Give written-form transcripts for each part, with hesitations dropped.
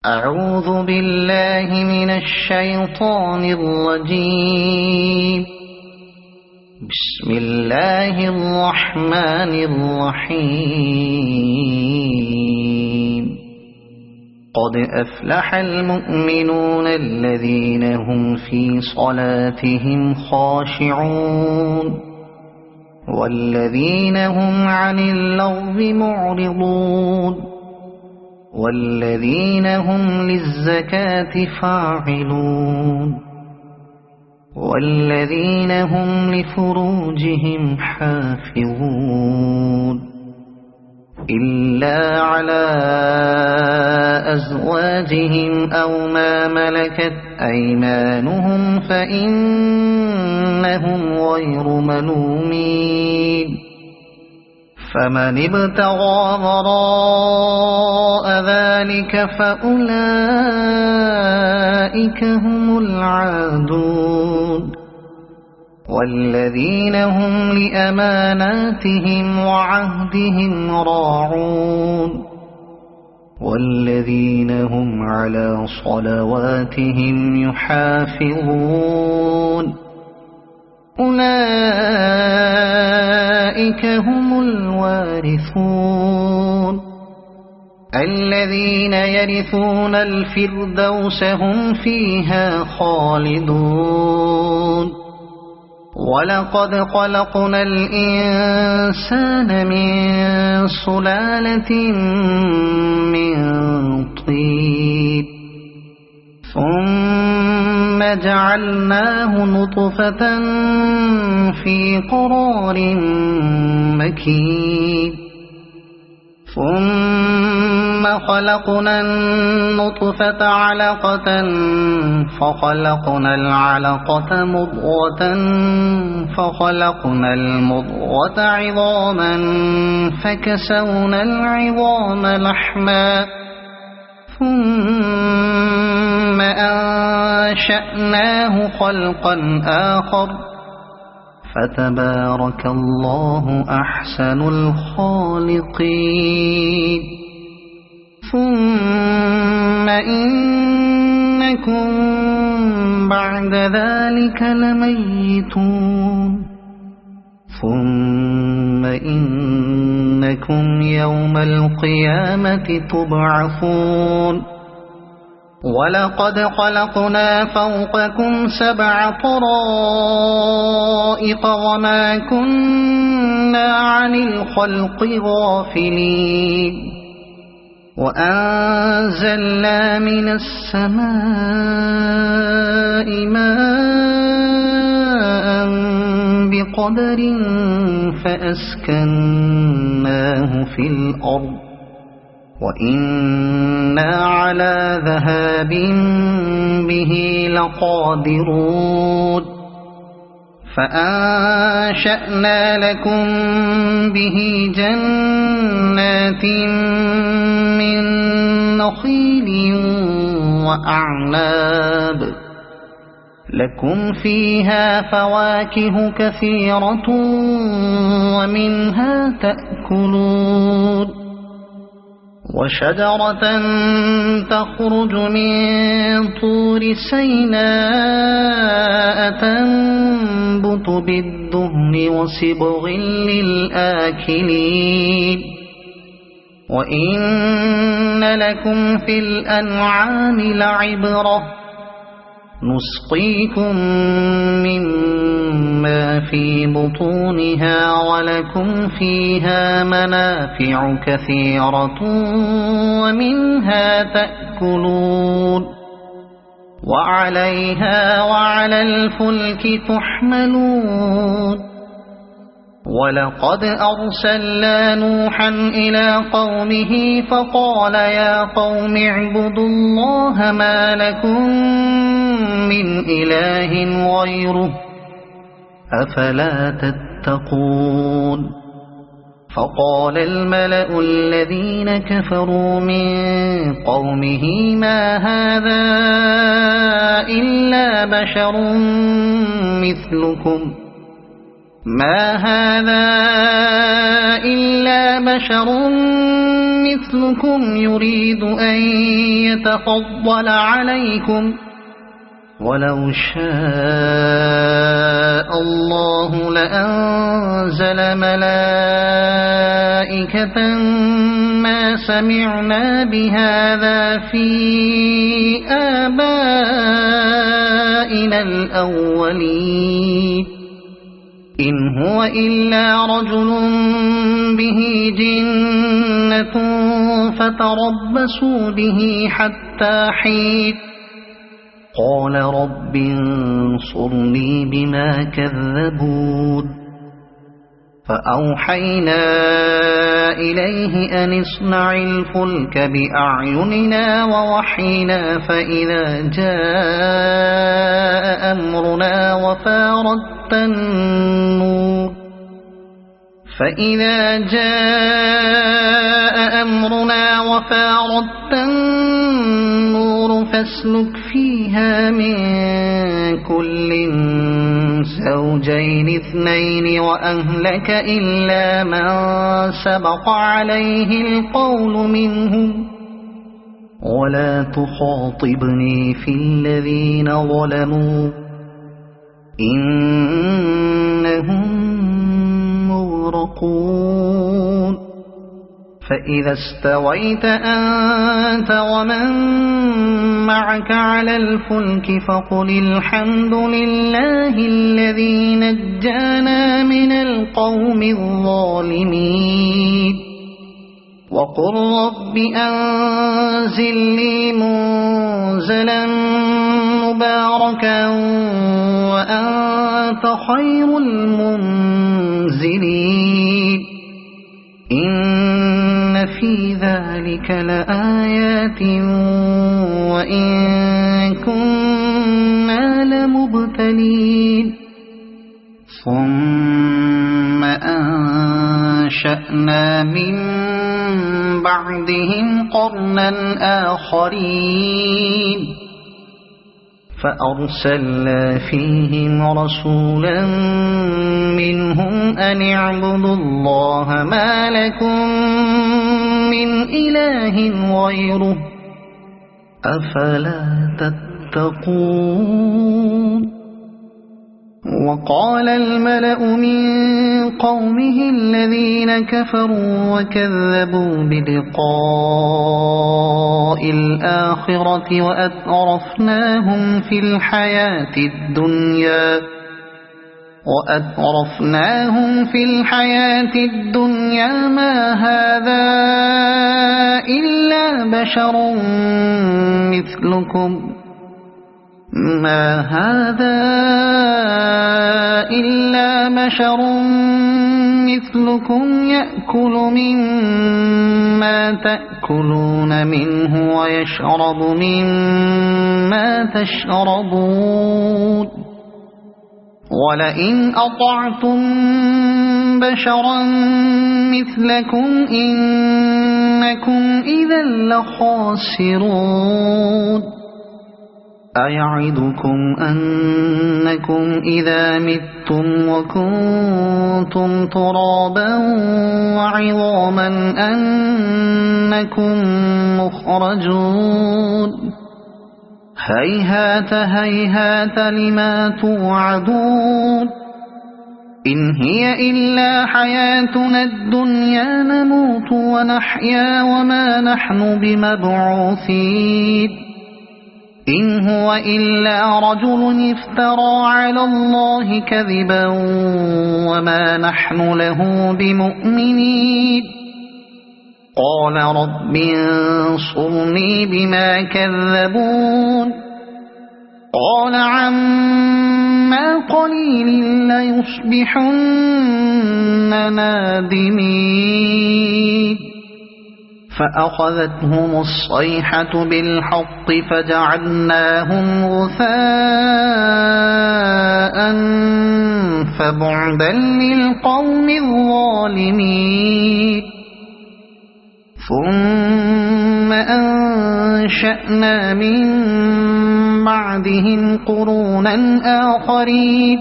أعوذ بالله من الشيطان الرجيم. بسم الله الرحمن الرحيم. قد أفلح المؤمنون الذين هم في صلاتهم خاشعون والذين هم عن اللغو معرضون والذين هم للزكاة فاعلون والذين هم لفروجهم حافظون إلا على أزواجهم أو ما ملكت أيمانهم فإنهم غير ملومين. فمن ابتغى وراء ذلك فأولئك هم العادون والذين هم لأماناتهم وعهدهم راعون والذين هم على صلواتهم يحافظون. أولئك هم الوارثون الذين يرثون الفردوس هم فيها خالدون. ولقد خلقنا الإنسان من سلالة من طين ثم جعلناه نطفة في قرار مكين ثم خلقنا النطفة علقة فخلقنا العلقة مضغة فخلقنا المضغة عظاما فكسونا العظام لحما ثم أنشأناه خلقا آخر فتبارك الله أحسن الخالقين. ثم إنكم بعد ذلك لميتون ثم إنكم يوم القيامة تبعثون. ولقد خلقنا فوقكم 7 طرائق وما كنا عن الخلق غافلين. وأنزلنا من السماء ماء بقدر فأسكناه في الأرض وإنا على ذهاب به لقادرون. فأنشأنا لكم به جنات من نخيل وأعناب لكم فيها فواكه كثيرة ومنها تأكلون. وشجرة تخرج من طور سيناء تنبت بالدهن وصبغ للآكلين. وإن لكم في الأنعام لعبرة نسقيكم مما في بطونها ولكم فيها منافع كثيرة ومنها تأكلون وعليها وعلى الفلك تحملون. ولقد أرسلنا نوحا إلى قومه فقال يا قوم اعبدوا الله ما لكم من إله غيره أفلا تتقون. فقال الملأ الذين كفروا من قومه ما هذا إلا بشر مثلكم مثلكم يريد أن يتفضل عليكم ولو شاء الله لأنزل ملائكة ما سمعنا بهذا في آبائنا الأولين إن هو إلا رجل به جنة فتربصوا به حتى حين قال رب انصرني بما كذبون فأوحينا إليه أن اصنع الفلك بأعيننا ووحينا فإذا جاء أمرنا وفاردت النور فاسلك فيها من كل زوجين اثنين وأهلك إلا من سبق عليه القول منهم ولا تخاطبني في الذين ظلموا إنهم مغرقون فإذا استويت أنت ومن معك على الفلك فقل الحمد لله الذي نجانا من القوم الظالمين وقل رب أنزل لي منزلا مباركا وأنت خير المنزلين إن في ذلك لآيات وإن كنا لمبتلين ثم أنشأنا من بعدهم قرنا آخرين فأرسلنا فيهم رسولا منهم أن اعبدوا الله ما لكم من إله غيره أفلا تتقون وقال الملأ من قومه الذين كفروا وكذبوا بلقاء الآخرة وأترفناهم في الحياة الدنيا ما هذا إلا بشر مثلكم يأكل مما تأكلون منه ويشرب مما تشربون ولئن أطعتم بشرا مثلكم إنكم إذا لخاسرون أيعدكم أنكم إذا متم وكنتم ترابا وعظاما أنكم مخرجون هيهات هيهات لما توعدون إن هي إلا حياتنا الدنيا نموت ونحيا وما نحن بمبعوثين إن هو إلا رجل افترى على الله كذبا وما نحن له بمؤمنين قال رب انصرني بما كذبون قال عما قليل ليصبحن نادمين فأخذتهم الصيحة بالحق فجعلناهم غثاء فبعدا للقوم الظالمين ثم أنشأنا من بعدهم قرونا آخرين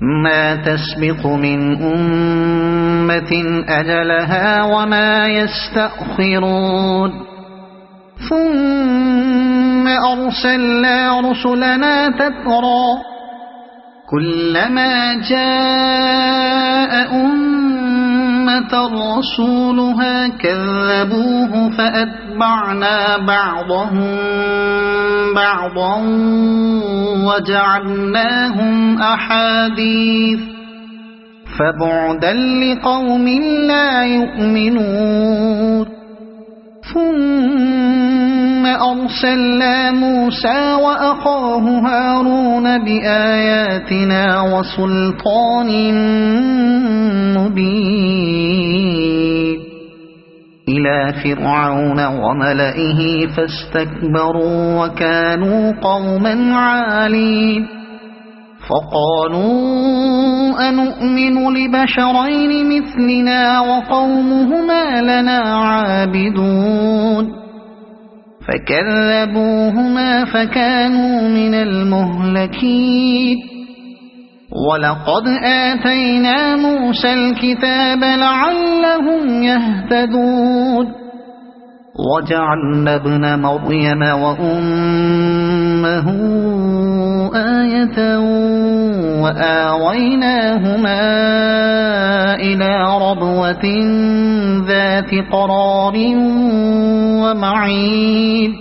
ما تسبق من أمة أجلها وما يستأخرون ثم أرسلنا رسلنا تترى كلما جاء أمة رسولها كذبوه فأتبعنا بعضهم بعضا وجعلناهم أحاديث فبعدا لقوم لا يؤمنون ثم أرسلنا موسى وأخاه هارون بآياتنا وسلطان مبين إلى فرعون وملئه فاستكبروا وكانوا قوما عالين فقالوا أنؤمن لبشرين مثلنا وقومهما لنا عابدون فكذبوهما فكانوا من المهلكين ولقد آتينا موسى الكتاب لعلهم يهتدون وجعلنا ابن مريم وأمه آية وآويناهما إلى ربوة ذات قرار ومعين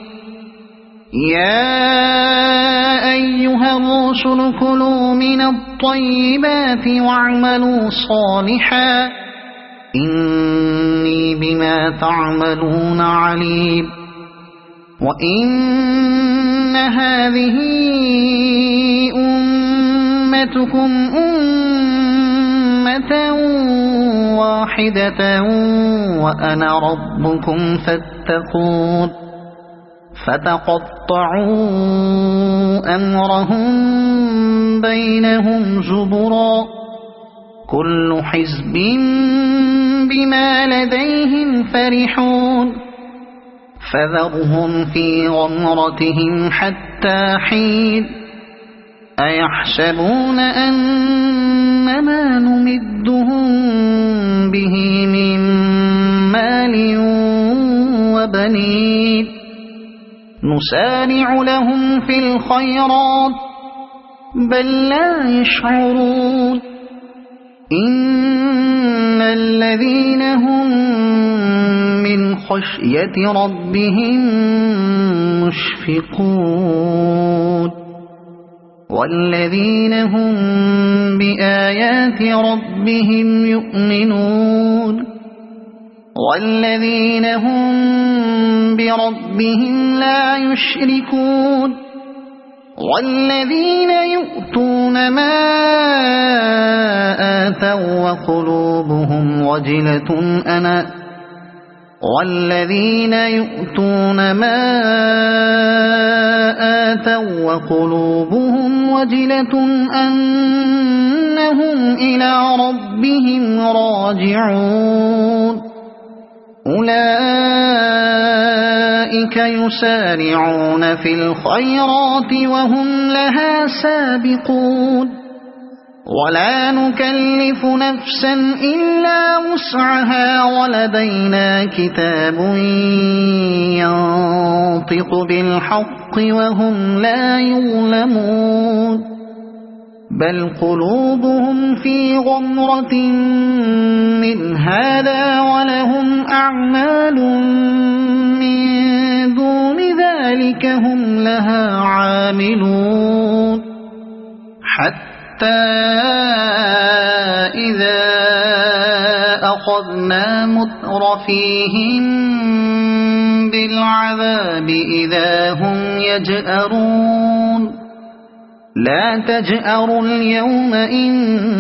يا أيها الرسل كلوا من الطيبات واعملوا صالحا إني بما تعملون عليم وإن هذه أمتكم أمة واحدة وأنا ربكم فاتقون فتقطعوا أمرهم بينهم زبرا كل حزب بما لديهم فرحون فذرهم في غمرتهم حتى حين أيحسبون أنما نمدهم به من مال وبنين نسارع لهم في الخيرات بل لا يشعرون إن الذين هم من خشية ربهم مشفقون والذين هم بآيات ربهم يؤمنون والذين هم بربهم لا يشركون والذين يؤتون ما آتوا وقلوبهم والذين يؤتون ما آتوا وقلوبهم وجلة أنهم إلى ربهم راجعون أولئك يسارعون في الخيرات وهم لها سابقون ولا نكلف نفسا إلا وسعها ولدينا كتاب ينطق بالحق وهم لا يظلمون بل قلوبهم في غمرة من هذا ولهم أعمال من دون ذلك هم لها عاملون حتى إذا أخذنا مترفيهم بالعذاب إذا هم يجأرون لا تجأروا اليوم إنكم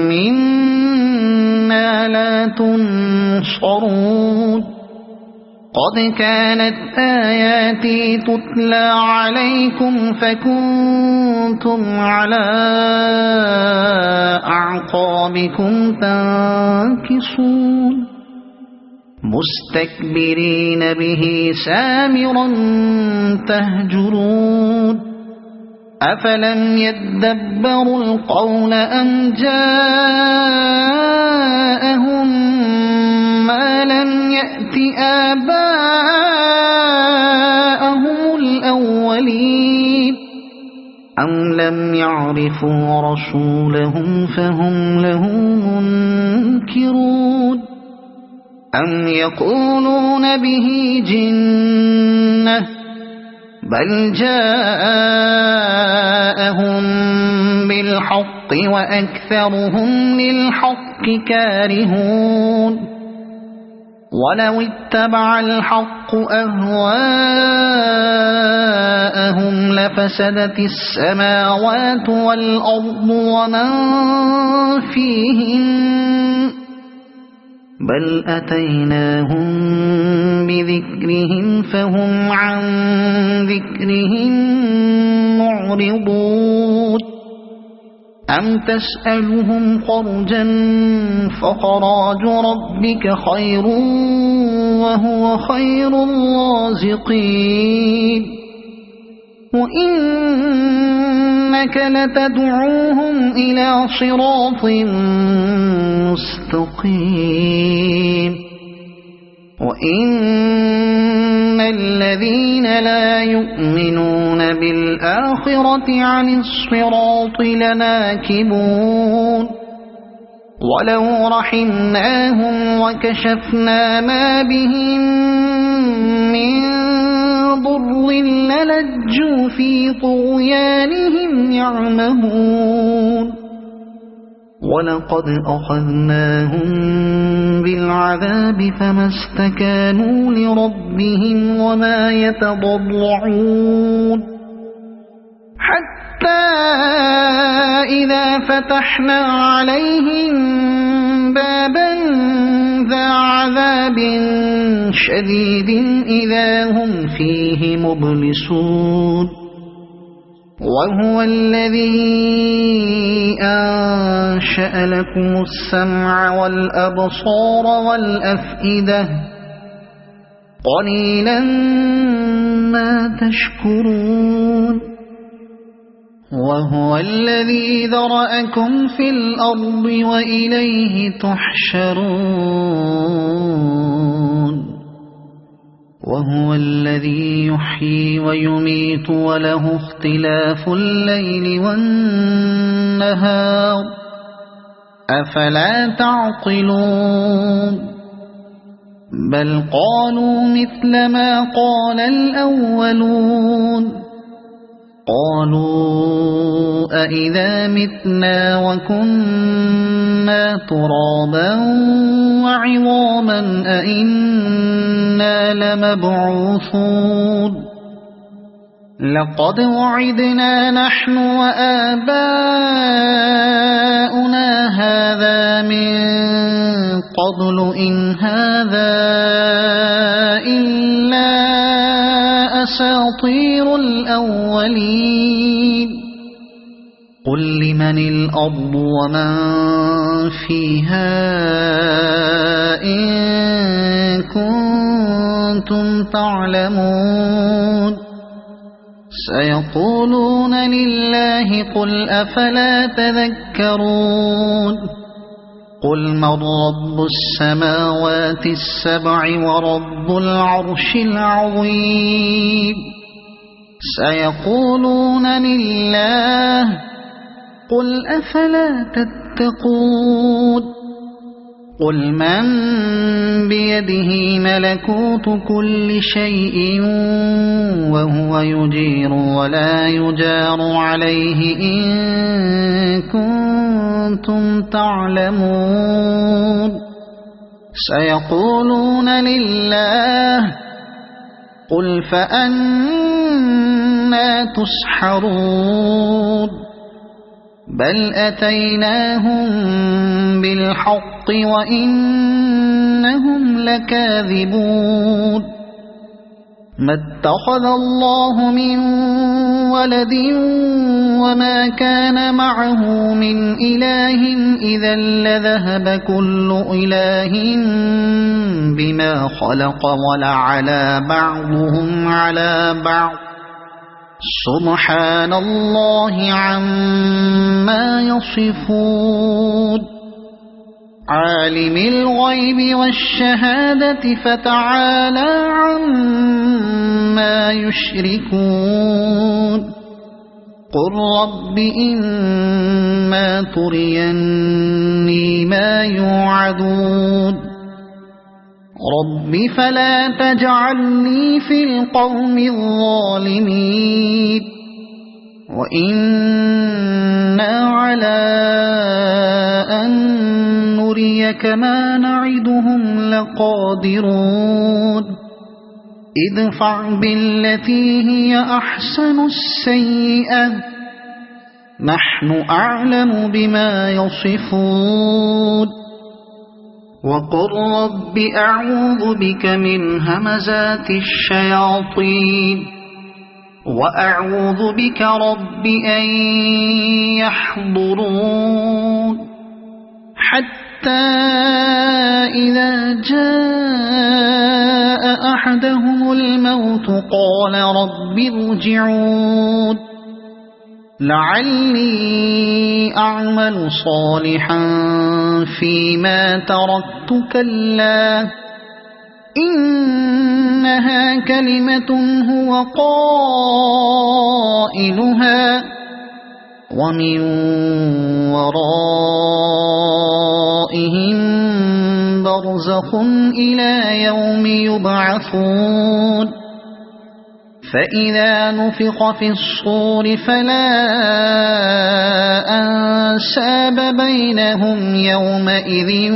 منا لا تنصرون قد كانت آياتي تتلى عليكم فكنتم على أعقابكم تنكصون مستكبرين به سامرا تهجرون أفلم يدبروا القول أم جاءهم ما لم يأت آباءهم الأولين أم لم يعرفوا رسولهم فهم له منكرون أم يقولون به جنة بل جاءهم بالحق وأكثرهم للحق كارهون ولو اتبع الحق أهواءهم لفسدت السماوات والأرض ومن فيهن بل أتيناهم بذكرهم فهم عن ذكرهم معرضون أم تسألهم خرجا فخراج ربك خير وهو خير الرازقين وإنك لتدعوهم إلى صراط مستقيم وإن الذين لا يؤمنون بالآخرة عن الصراط لناكبون ولو رحمناهم وكشفنا ما بهم من ضر للجوا في طغيانهم يعمهون ولقد أخذناهم بالعذاب فما استكانوا لربهم وما يتضرعون حتى إذا فتحنا عليهم بابا ذا عذاب شديد إذا هم فيه مبلسون وهو الذي أنشأ لكم السمع والأبصار والأفئدة قليلا ما تشكرون وهو الذي ذرأكم في الأرض وإليه تحشرون وهو الذي يحيي ويميت وله اختلاف الليل والنهار أفلا تعقلون بل قالوا مثل ما قال الأولون قالوا أإذا متنا وكنا ترابا وعظاما أإنا لمبعوثون لقد وعدنا نحن وآباؤنا هذا من قبل إن هذا إلا أساطير الأولين قل لمن الأرض ومن فيها إن كنتم تعلمون سيقولون لله قل أفلا تذكرون قل من رب السماوات السبع ورب العرش العظيم سيقولون لله قل أفلا تتقون قل من بيده ملكوت كل شيء وهو يجير ولا يجار عليه إن كنتم تعلمون سيقولون لله قل فأنا تسحرون بل أتيناهم بالحق وإنهم لكاذبون ما اتخذ الله من ولد وما كان معه من إله إذا لذهب كل إله بما خلق ولعلى بعضهم على بعض سبحان الله عما يصفون عالم الغيب والشهادة فتعالى عما يشركون قل رب إما تريني ما يوعدون رب فلا تجعلني في القوم الظالمين وإنا على أن نريك ما نعدهم لقادرون ادفع بالتي هي أحسن السيئة نحن أعلم بما يصفون وقل رب أعوذ بك من همزات الشياطين وأعوذ بك رب أن يحضرون حتى إذا جاء أحدهم الموت قال رب ارجعون لعلي أعمل صالحا فيما تركت كلا إنها كلمة هو قائلها ومن ورائهم برزخ إلى يوم يبعثون فإذا نفخ في الصور فلا أنساب بينهم يومئذ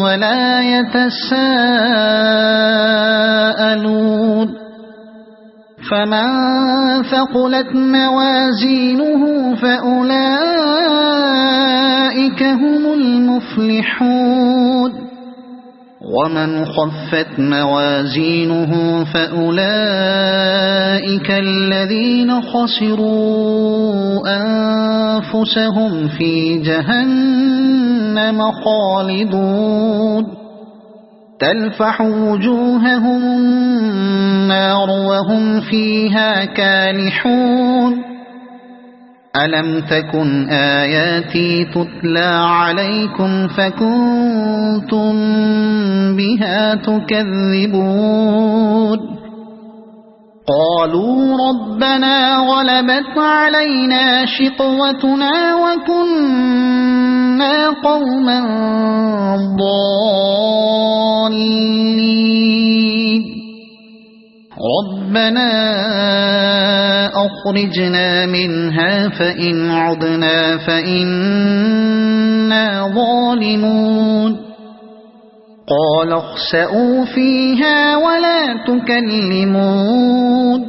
ولا يتساءلون فمن ثقلت موازينه فأولئك هم المفلحون ومن خفت موازينه فأولئك الذين خسروا أنفسهم في جهنم خالدون تلفح وجوههم النار وهم فيها كالحون ألم تكن آياتي تتلى عليكم فكنتم بها تكذبون قالوا ربنا غلبت علينا شقوتنا وكنا قوما ضالين ربنا أخرجنا منها فإن عدنا فإنا ظالمون قال اخسئوا فيها ولا تكلمون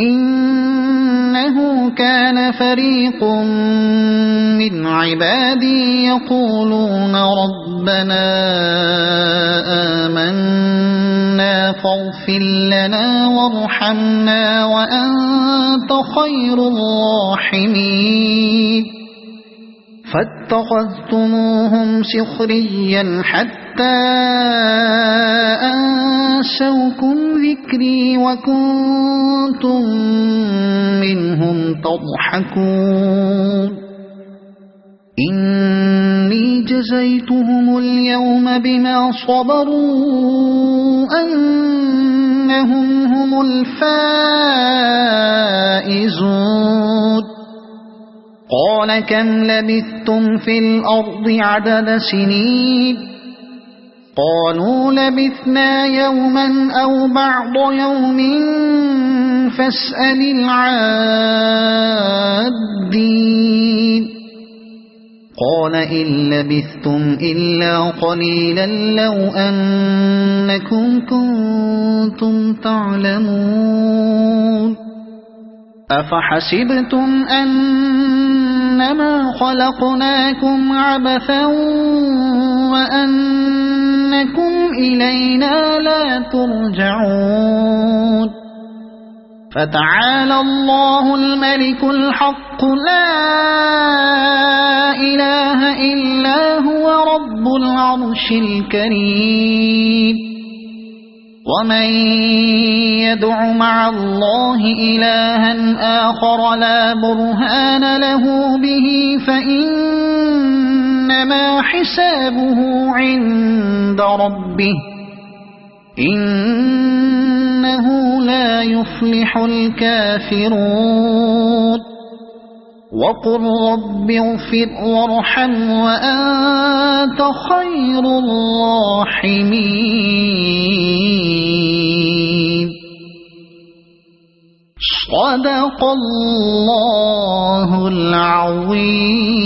إنه كان فريق من عبادي يقولون ربنا آمنا فاغفر لنا وارحمنا وأنت خير الراحمين فاتخذتموهم سخريا حتى أنسوكم ذكري وكنتم منهم تضحكون إني جزيتهم اليوم بما صبروا أنهم هم الفائزون قال كم لبثتم في الأرض عدد سنين قالوا لبثنا يوما أو بعض يوم فاسأل العادين قال إن لبثتم إلا قليلا لو أنكم كنتم تعلمون أفحسبتم أنما خلقناكم عبثا وأنكم إلينا لا ترجعون فتعالى الله الملك الحق لا إله إلا هو رب العرش الكريم ومن يدع مع الله إلها آخر لا برهان له به فإنما حسابه عند ربه إنه لا يفلح الكافرون وقل رب اغفر وارحم وأنت خير الراحمين صدق الله العظيم.